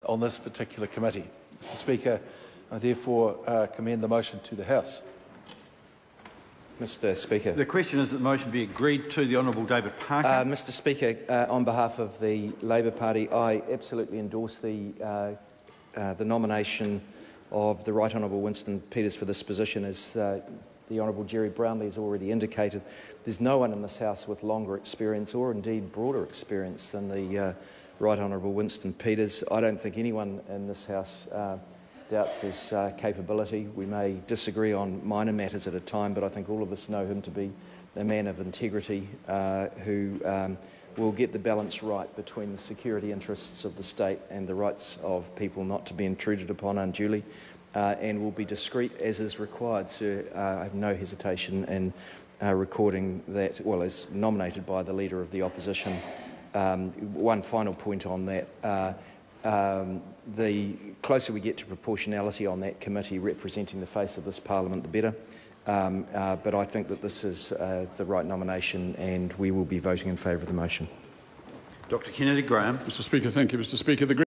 on this particular committee. Mr. Speaker, I therefore commend the motion to the House. Mr. Speaker. The question is that the motion be agreed to. The Honourable David Parker. Mr. Speaker, on behalf of the Labor Party, I absolutely endorse the nomination of the Right Honourable Winston Peters for this position. As the Honourable Jerry Brownlee has already indicated, there's no one in this House with longer experience or indeed broader experience than the Right Honourable Winston Peters. I don't think anyone in this House doubts his capability. We may disagree on minor matters at a time, but I think all of us know him to be a man of integrity who will get the balance right between the security interests of the state and the rights of people not to be intruded upon unduly, and will be discreet as is required. So I have no hesitation in recording that, well, as nominated by the Leader of the Opposition. One final point on that. The closer we get to proportionality on that committee representing the face of this parliament, the better. But I think that this is the right nomination, and we will be voting in favour of the motion. Dr. Kennedy Graham. Mr. Speaker, thank you, Mr. Speaker.